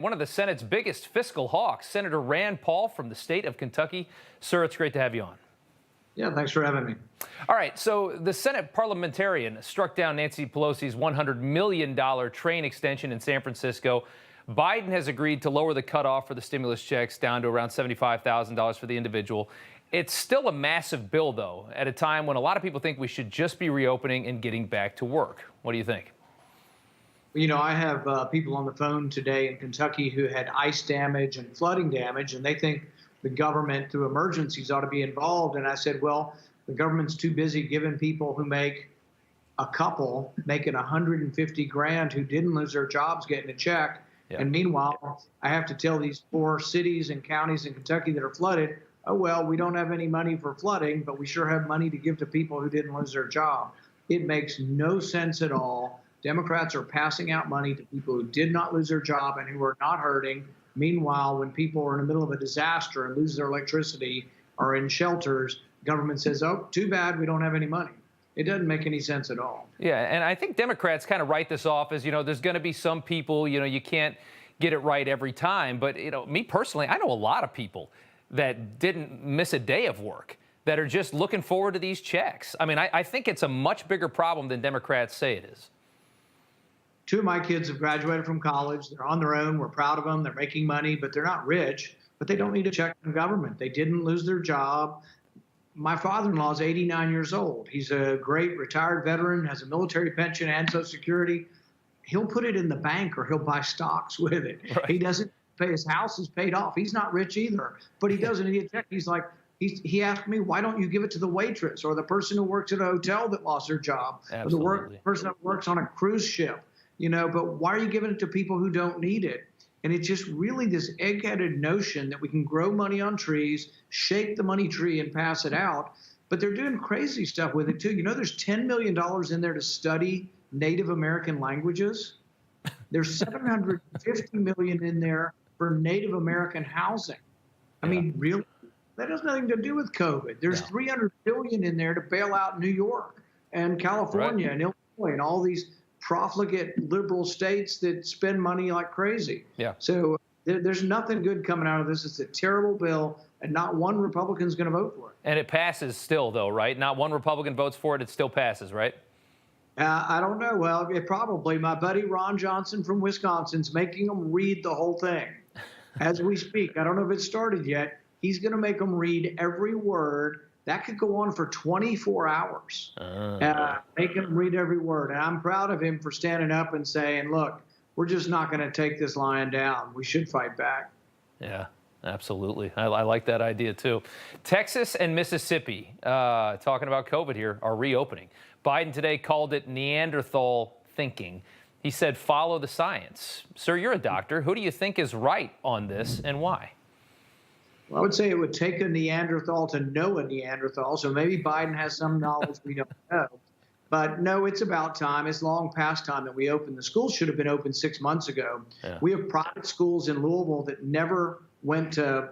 One of the Senate's biggest fiscal hawks, Senator Rand Paul from the state of Kentucky. Sir, it's great to have you on. Yeah, thanks for having me. All right, so the Senate parliamentarian struck down Nancy Pelosi's $100 million train extension in San Francisco. Biden has agreed to lower the cutoff for the stimulus checks down to around $75,000 for the individual. It's still a massive bill, though, at a time when a lot of people think we should just be reopening and getting back to work. What do you think? You know, I have people on the phone today in Kentucky who had ice damage and flooding damage, and they think the government through emergencies ought to be involved. And I said, well, the government's too busy giving people who make a couple making 150 grand who didn't lose their jobs getting a check. Yeah. And meanwhile, I have to tell these poor cities and counties in Kentucky that are flooded, oh, well, we don't have any money for flooding, but we sure have money to give to people who didn't lose their job. It makes no sense at all. Democrats are passing out money to people who did not lose their job and who are not hurting. Meanwhile, when people are in the middle of a disaster and lose their electricity or in shelters, government says, oh, too bad, we don't have any money. It doesn't make any sense at all. Yeah, and I think Democrats kind of write this off as, there's going to be some people, you can't get it right every time. But, me personally, I know a lot of people that didn't miss a day of work that are just looking forward to these checks. I mean, I think it's a much bigger problem than Democrats say it is. Two of my kids have graduated from college. They're on their own. We're proud of them. They're making money, but they're not rich. But they don't need a check from government. They didn't lose their job. My father-in-law is 89 years old. He's a great retired veteran, has a military pension and Social Security. He'll put it in the bank or he'll buy stocks with it. Right. He doesn't pay. His house is paid off. He's not rich either, but he doesn't need a check. He's like, he asked me, why don't you give it to the waitress or the person who works at a hotel that lost their job? Absolutely. Or the person that works on a cruise ship? But why are you giving it to people who don't need it? And it's just really this egg-headed notion that we can grow money on trees, shake the money tree and pass it out. But they're doing crazy stuff with it, too. There's $10 million in there to study Native American languages. There's $750 million in there for Native American housing. I mean, really? That has nothing to do with COVID. There's $300 billion in there to bail out New York and California and Illinois and all these profligate liberal states that spend money like crazy. Yeah. So there's nothing good coming out of this. It's a terrible bill, and not one Republican is going to vote for it. And it passes still, though, right? Not one Republican votes for it. It still passes, right? I don't know. Well, it probably. My buddy Ron Johnson from Wisconsin's making them read the whole thing as we speak. I don't know if it's started yet. He's going to make them read every word. That could go on for 24 hours. Make him read every word. And I'm proud of him for standing up and saying, look, we're just not going to take this lying down. We should fight back. Yeah, absolutely. I like that idea, too. Texas and Mississippi, talking about COVID here, are reopening. Biden today called it Neanderthal thinking. He said, follow the science. Sir, you're a doctor. Who do you think is right on this and why? Well, I would say it would take a Neanderthal to know a Neanderthal, so maybe Biden has some knowledge we don't know. But no, it's about time. It's long past time that we open. The schools should have been open 6 months ago. Yeah. We have private schools in Louisville that never went to,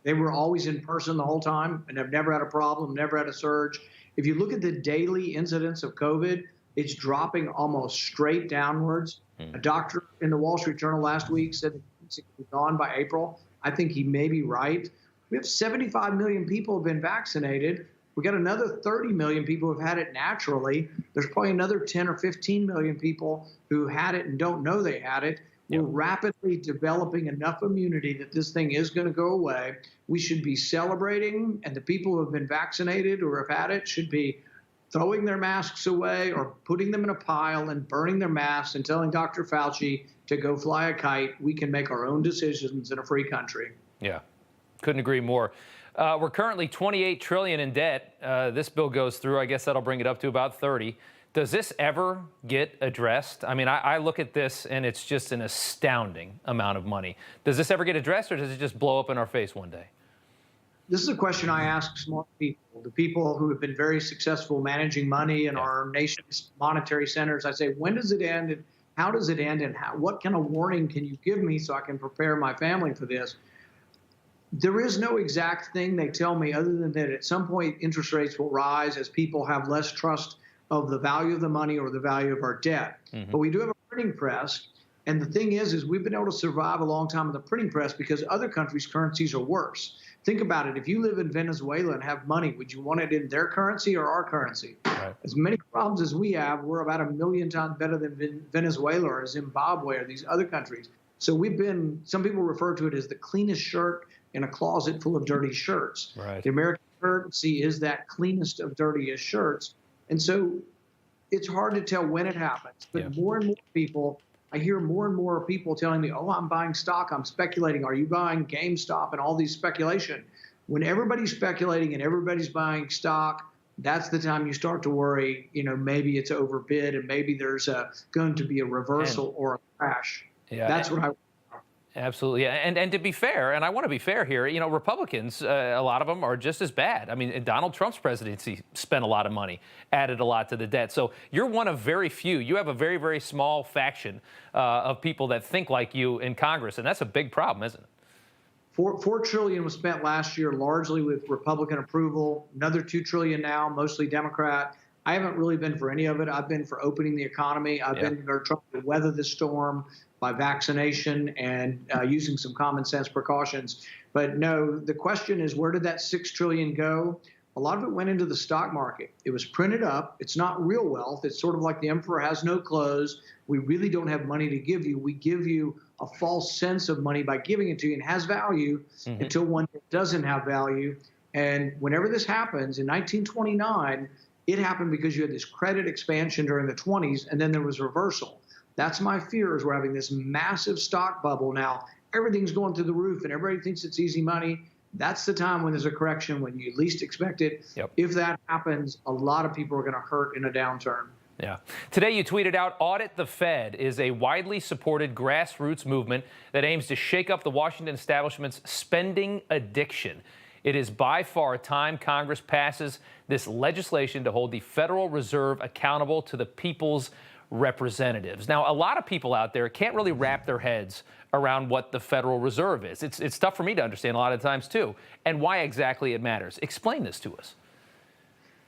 they were always in person the whole time and have never had a problem, never had a surge. If you look at the daily incidence of COVID, it's dropping almost straight downwards. A doctor in the Wall Street Journal last week said that it's gone by April. I think he may be right. We have 75 million people have been vaccinated. We got another 30 million people who've had it naturally. There's probably another 10 or 15 million people who had it and don't know they had it. We're rapidly developing enough immunity that this thing is going to go away. We should be celebrating, and the people who have been vaccinated or have had it should be throwing their masks away or putting them in a pile and burning their masks and telling Dr. Fauci to go fly a kite. We can make our own decisions in a free country. Yeah, couldn't agree more. We're currently $28 trillion in debt. This bill goes through. I guess that'll bring it up to about 30. Does this ever get addressed? I mean, I look at this and it's just an astounding amount of money. Does this ever get addressed, or does it just blow up in our face one day? This is a question I ask smart people, the people who have been very successful managing money in our nation's monetary centers. I say, when does it end, and how does it end, and what kind of warning can you give me so I can prepare my family for this? There is no exact thing they tell me other than that at some point interest rates will rise as people have less trust of the value of the money or the value of our debt. But we do have a printing press, And the thing is we've been able to survive a long time in the printing press because other countries' currencies are worse. Think about it. If you live in Venezuela and have money, would you want it in their currency or our currency? Right. As many problems as we have, we're about 1,000,000 times better than Venezuela or Zimbabwe or these other countries. So some people refer to it as the cleanest shirt in a closet full of dirty shirts. Right. The American currency is that cleanest of dirtiest shirts. And so it's hard to tell when it happens, but more and more people, I hear more and more people telling me, oh, I'm buying stock, I'm speculating. Are you buying GameStop and all these speculation? When everybody's speculating and everybody's buying stock, that's the time you start to worry, maybe it's overbid and maybe there's going to be a reversal or a crash. Yeah. That's what I. Absolutely. And to be fair, and I want to be fair here, Republicans, a lot of them are just as bad. I mean, Donald Trump's presidency spent a lot of money, added a lot to the debt. So you're one of very few. You have a very, very small faction of people that think like you in Congress. And that's a big problem, isn't it? $4 trillion was spent last year, largely with Republican approval. Another $2 trillion now, mostly Democrat. I haven't really been for any of it. I've been for opening the economy. I've been trying to weather the storm by vaccination and using some common sense precautions. But no, the question is, where did that $6 trillion go? A lot of it went into the stock market. It was printed up. It's not real wealth. It's sort of like the emperor has no clothes. We really don't have money to give you. We give you a false sense of money by giving it to you, and has value until one day it doesn't have value. And whenever this happens, in 1929, it happened because you had this credit expansion during the 20s, and then there was reversal. That's my fear, is we're having this massive stock bubble now. Everything's going through the roof, and everybody thinks it's easy money. That's the time when there's a correction, when you least expect it. If that happens, a lot of people are going to hurt in a downturn. Yeah. Today you tweeted out, Audit the Fed is a widely supported grassroots movement that aims to shake up the Washington establishment's spending addiction. It is by far time Congress passes this legislation to hold the Federal Reserve accountable to the people's representatives. Now, a lot of people out there can't really wrap their heads around what the Federal Reserve is. It's tough for me to understand a lot of times, too, and why exactly it matters. Explain this to us.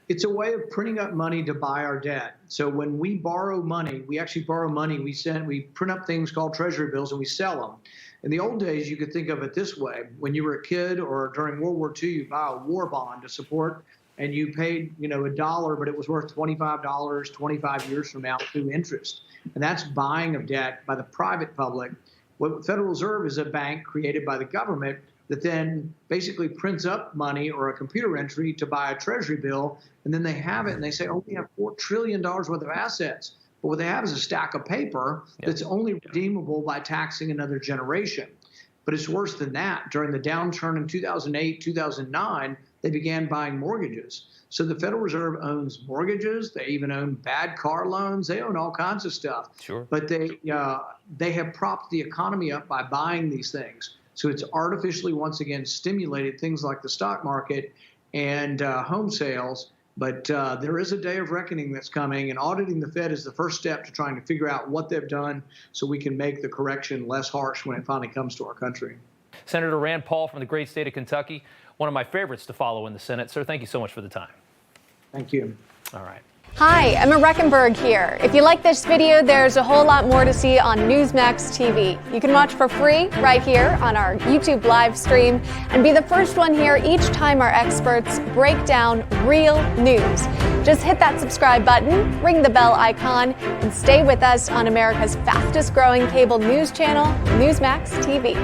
It's a way of printing up money to buy our debt. So when we borrow money, we actually borrow money. We print up things called treasury bills and we sell them. In the old days, you could think of it this way. When you were a kid or during World War II, you buy a war bond to support, and you paid, $1, but it was worth $25 25 years from now through interest. And that's buying of debt by the private public. What the Federal Reserve is a bank created by the government that then basically prints up money or a computer entry to buy a treasury bill, and then they have it and they say, oh, we have $4 trillion worth of assets. But what they have is a stack of paper that's only redeemable by taxing another generation. But it's worse than that. During the downturn in 2008, 2009, they began buying mortgages. So the Federal Reserve owns mortgages. They even own bad car loans. They own all kinds of stuff. Sure. But they have propped the economy up by buying these things. So it's artificially, once again, stimulated things like the stock market and home sales. But there is a day of reckoning that's coming, and auditing the Fed is the first step to trying to figure out what they've done so we can make the correction less harsh when it finally comes to our country. Senator Rand Paul from the great state of Kentucky, one of my favorites to follow in the Senate. Sir, thank you so much for the time. Thank you. All right. Hi, Emma Reckenberg here. If you like this video, there's a whole lot more to see on Newsmax TV. You can watch for free right here on our YouTube live stream and be the first one here each time our experts break down real news. Just hit that subscribe button, ring the bell icon, and stay with us on America's fastest growing cable news channel, Newsmax TV.